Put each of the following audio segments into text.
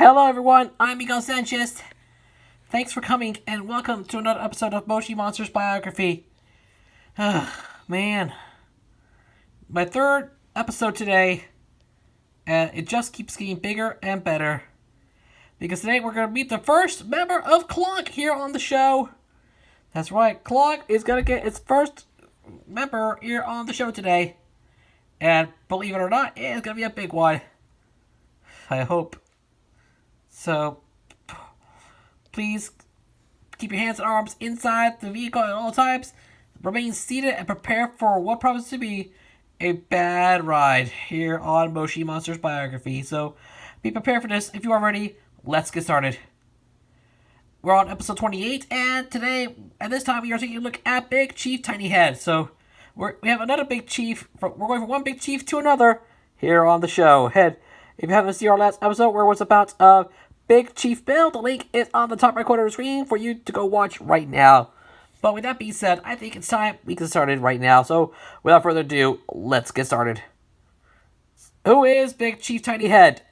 Hello everyone, I'm Miguel Sanchez. Thanks for coming and welcome to another episode of Moshi Monsters Biography. Man. My third episode today, and it just keeps getting bigger and better. Because today we're going to meet the first member of Clonk here on the show. That's right, Clonk is going to get its first member here on the show today. And believe it or not, it's going to be a big one. I hope. So, please keep your hands and arms inside the vehicle at all times. Remain seated and prepare for what promises to be a bad ride here on Moshi Monsters Biography. So, be prepared for this. If you are ready, let's get started. We're on episode 28, and today, at this time, we are taking a look at Big Chief Tiny Head. So, we have another Big Chief. We're going from one Big Chief to another here on the show. If you haven't seen our last episode where it was about Big Chief Bill, the link is on the top right corner of the screen for you to go watch right now. But with that being said, I think it's time we get started right now. So, without further ado, let's get started. Who is Big Chief Tiny Head?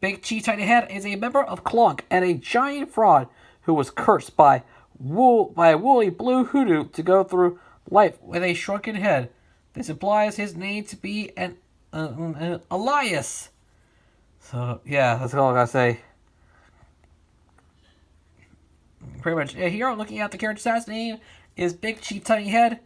Big Chief Tiny Head is a member of Clonk and a giant fraud who was cursed by a woolly blue hoodoo to go through life with a shrunken head. This implies his name to be an alias. So, yeah, that's all I gotta say. Pretty much. Here, looking at the character's last name is Big Chief Tiny Head.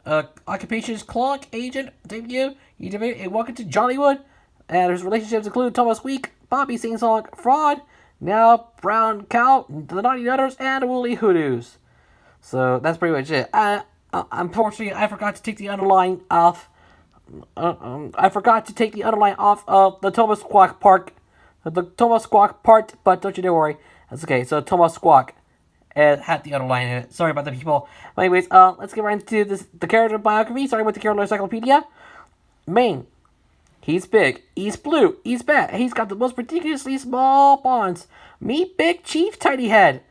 Occupation is Clonk Agent. Debut. And welcome to Jollywood. And his relationships include Thomas Week, Bobby Sing Song, Fraud, now Brown Cow, the Naughty Nutters, and Woolly Hoodoos. So that's pretty much it. Unfortunately, I forgot to take the underline off. I forgot to take the underline off of the Thomas Squawk part. But don't you dare worry. That's okay. So Thomas Squawk had the underline in it. Sorry about that, people. But anyways, let's get right into the character biography, starting with the character encyclopedia. Main. He's big, he's blue, he's bad, he's got the most ridiculously small bonds. Meet Big Chief Tiny Head.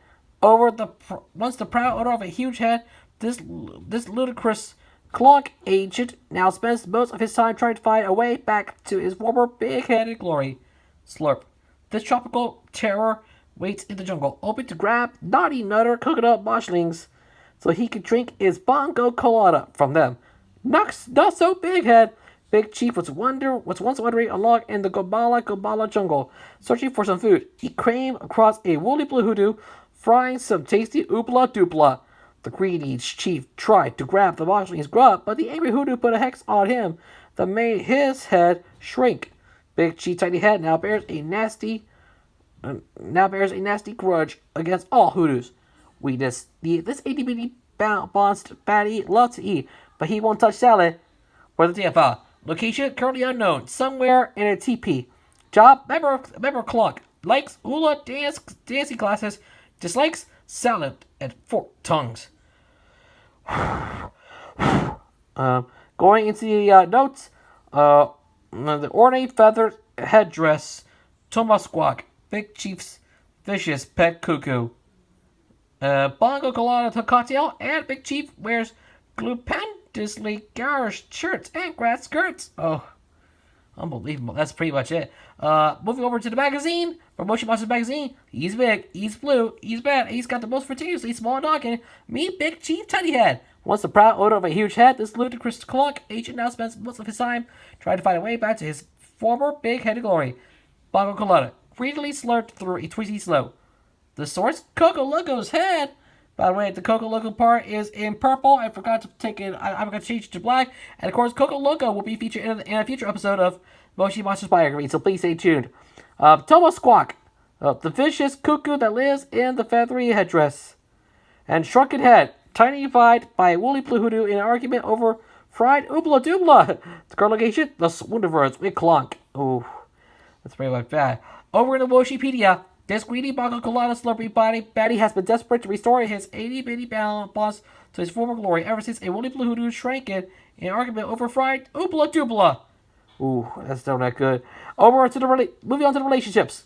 Once the proud owner of a huge head, this ludicrous Clonk agent now spends most of his time trying to find a way back to his former big-headed glory. Slurp. This tropical terror waits in the jungle, open to grab Naughty Nutter coconut mushlings so he can drink his bongo colada from them. Not so big head. Big Chief was once wandering along in the Gobala jungle, searching for some food. He came across a woolly blue hoodoo, frying some tasty oopla doopla. The greedy chief tried to grab the mushling's grub, but the angry hoodoo put a hex on him that made his head shrink. Big Chief Tiny Head now bears a nasty grudge against all hoodoos. Weakness: this itty-bitty bounced fatty loves to eat, but he won't touch salad. Where's the TFL? Location currently unknown. Somewhere in a teepee. Job: member of Clonk. Likes hula dancing classes. Dislikes salad and forked tongues. Going into the notes. The ornate feathered headdress. Thomas Squawk. Big Chief's vicious pet cuckoo. Bongo colada cocktail, and Big Chief wears glupendously garish shirts and grass skirts. Oh, unbelievable. That's pretty much it. Moving over to the magazine, from Moshi Monsters Magazine. He's big, he's blue, he's bad, he's got the most ridiculously small noggin. Meet Big Chief Tiny Head. Once the proud owner of a huge head, this ludicrous Clonk agent now spends most of his time trying to find a way back to his former big-headed glory. Bongo colada, greedily slurped through a twisty slow. The source, Coco Loco's head. By the way, the Coco Loco part is in purple. I forgot to take it. I'm going to change it to black. And of course, Coco Loco will be featured in a future episode of Moshi Monsters Biography, so please stay tuned. Thomas Squawk, the vicious cuckoo that lives in the feathery headdress. And Shrunken Head, tiny fight by a woolly blue hoodoo in an argument over fried oobla doobla. The current location, the Swoondiverse with Clonk. Ooh, that's pretty much bad. Over in the Moshipedia. This greedy bongo colada slurpy baddie has been desperate to restore his itty-bitty boss to his former glory ever since a woolly blue hoodoo shrank it in an argument over fried oopla doopla. Ooh, that's still not good. Moving on to the relationships.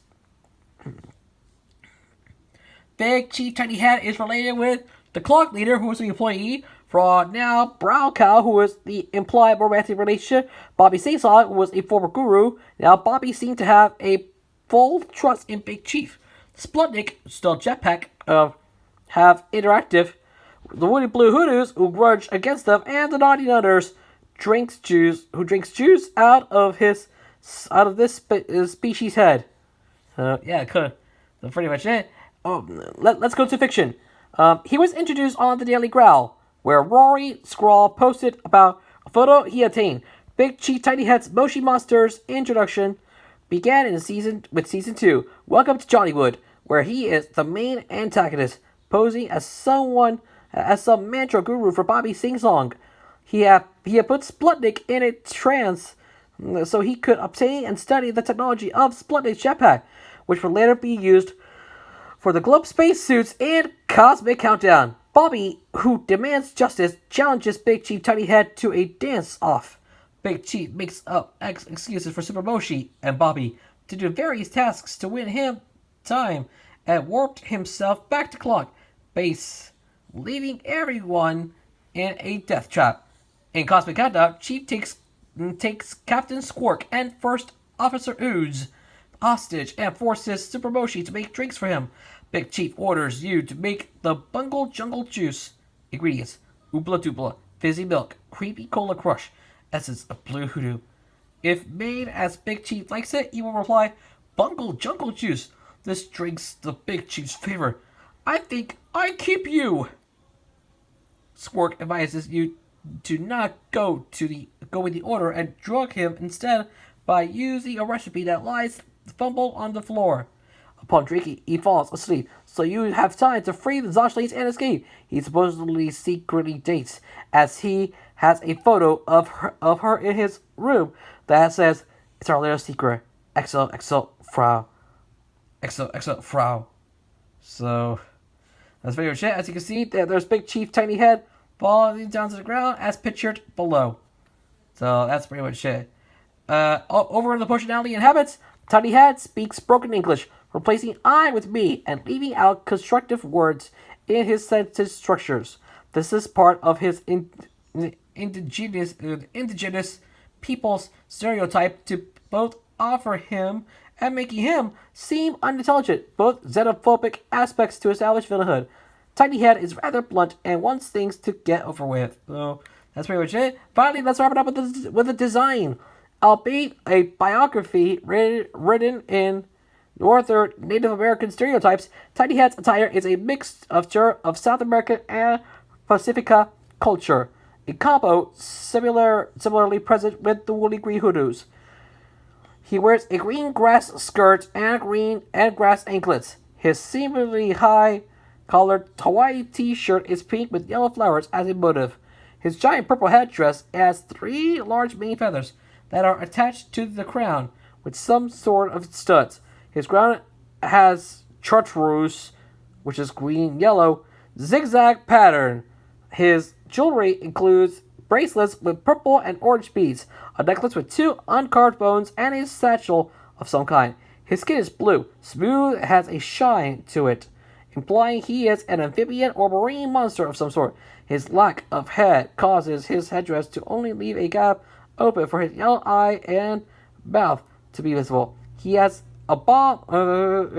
Big Chief Tiny Head is related with the Clonk leader, who is the employee, Fraud now, Brown Cow, who was the implied romantic relationship, Bobby Sing Song, who was a former guru. Now, Bobby seemed to have a full trust in Big Chief. Splutnik, still jetpack, have interactive. The Woody Blue Hoodoos, who grudge against them, and the Naughty Nutters, drinks juice out of this species' head. Yeah, could. That's pretty much it. Let's go to fiction. He was introduced on the Daily Growl, where Rory Scrawl posted about a photo he obtained. Big Chief Tiny Head's Moshi Monsters introduction began in season 2. Welcome to Jollywood, where he is the main antagonist, posing as some mantra guru for Bobby Sing Song. He had put Splutnik in a trance so he could obtain and study the technology of Splutnik's jetpack, which would later be used for the globe spacesuits and Cosmic Countdown. Bobby, who demands justice, challenges Big Chief Tiny Head to a dance-off. Big Chief makes up excuses for Super Moshi and Bobby to do various tasks to win him time and warped himself back to Clock Base, leaving everyone in a death trap. In Cosmic Countdown, Chief takes Captain Squark and First Officer Ooze hostage and forces Super Moshi to make drinks for him. Big Chief orders you to make the Bungle Jungle Juice. Ingredients: Oobla Doobla, fizzy milk, creepy cola crush, essence of blue hoodoo. If made as Big Chief likes it, he will reply, Bungle Jungle Juice. This drink's the Big Chief's favor. I think I keep you. Squark advises you to not go with the order and drug him instead by using a recipe that lies fumbled on the floor. Upon drinking, he falls asleep, so you have time to free the Zoshlings and escape. He supposedly secretly dates, as he has a photo of her in his room that says, "It's our little secret. XOXO Frau. XOXO Frau." So that's very much it. As you can see, there's Big Chief Tiny Head falling down to the ground as pictured below. So that's pretty much it. Over in the personality and habits, Tiny Head speaks broken English, replacing I with me and leaving out constructive words in his sentence structures. This is part of his indigenous people's stereotype to both offer him and making him seem unintelligent, both xenophobic aspects to establish villainhood. Tiny Head is rather blunt and wants things to get over with. So that's pretty much it. Finally, let's wrap it up with the design. Albeit a biography written in Northern Native American stereotypes, Tiny Head's attire is a mixture of South American and Pacifica culture, a combo similarly present with the Woolly Green Hoodoos. He wears a green grass skirt and green and grass anklets. His seemingly high-collared Hawaii t-shirt is pink with yellow flowers as a motif. His giant purple headdress has 3 large mane feathers that are attached to the crown with some sort of studs. His crown has chartreuse, which is green-yellow, zigzag pattern. His jewelry includes bracelets with purple and orange beads, a necklace with 2 uncarved bones, and a satchel of some kind. His skin is blue, smooth, and has a shine to it, implying he is an amphibian or marine monster of some sort. His lack of head causes his headdress to only leave a gap open for his yellow eye and mouth to be visible. He has abdominal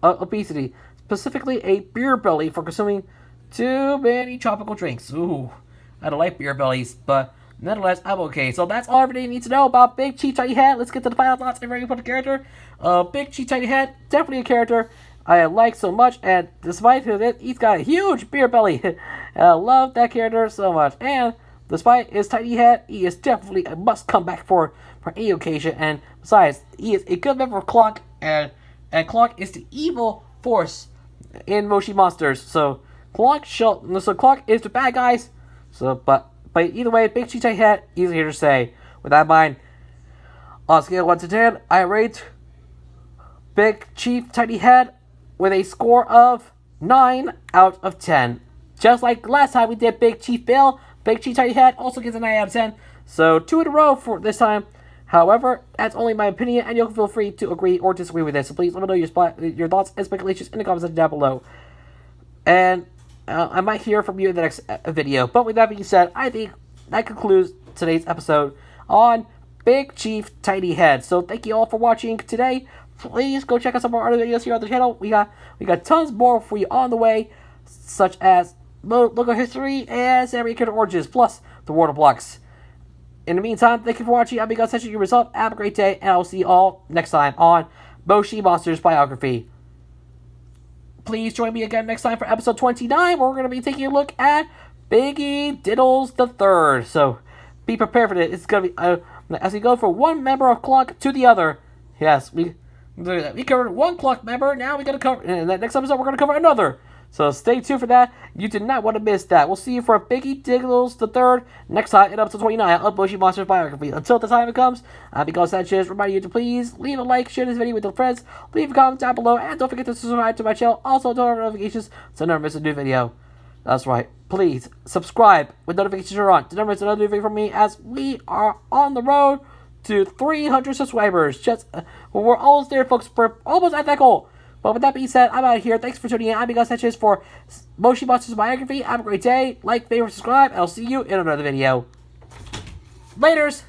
obesity, specifically a beer belly for consuming too many tropical drinks. Ooh, I don't like beer bellies, but nonetheless, I'm okay. So that's all everybody needs to know about Big Chief Tiny Head. Let's get to the final thoughts. A very important character. Big Chief Tiny Head, definitely a character I like so much, and despite it, he's got a huge beer belly. I love that character so much. And despite his tiny head, he is definitely a must come back for any occasion. And besides, he is a good member of Clock, and Clock is the evil force in Moshi Monsters. So Clock is the bad guys. So, but either way, Big Chief Tiny Head, easier to say. With that in mind, on a scale of 1 to 10, I rate Big Chief Tiny Head with a score of 9 out of 10. Just like last time we did Big Chief Bill, Big Chief Tiny Head also gets a 9 out of 10. So 2 in a row for this time. However, that's only my opinion, and you'll feel free to agree or disagree with this. So please let me know your thoughts and speculations in the comments section down below. And I might hear from you in the next video. But with that being said, I think that concludes today's episode on Big Chief Tiny Head. So thank you all for watching today. Please go check out some of our other videos here on the channel. We got tons more for you on the way, such as local history and American origins, plus the World of Blocks. In the meantime, thank you for watching. I'm Miguel Session, your result. Have a great day, and I'll see you all next time on Moshi Monsters Biography. Please join me again next time for episode 29, where we're going to be taking a look at Biggie Diddles III. So be prepared for it. It's going to be as we go from one member of Clock to the other. Yes, we covered one Clock member. Now we got to cover in the next episode. We're going to cover another. So stay tuned for that. You do not want to miss that. We'll see you for Biggie Diddles III next time in episode 29 of Moshi Monsters Biography. Until the time it comes, I'm Miguel Sanchez, reminding you to please leave a like, share this video with your friends, leave a comment down below, and don't forget to subscribe to my channel. Also, turn on notifications so never miss a new video. That's right. Please subscribe with notifications on to never miss another new video from me, as we are on the road to 300 subscribers. We're almost there, folks. We're almost at that goal. But with that being said, I'm out of here. Thanks for tuning in. I'm Miguel Sanchez for Moshi Monsters Biography. Have a great day. Like, favorite, subscribe, and I'll see you in another video. Laters!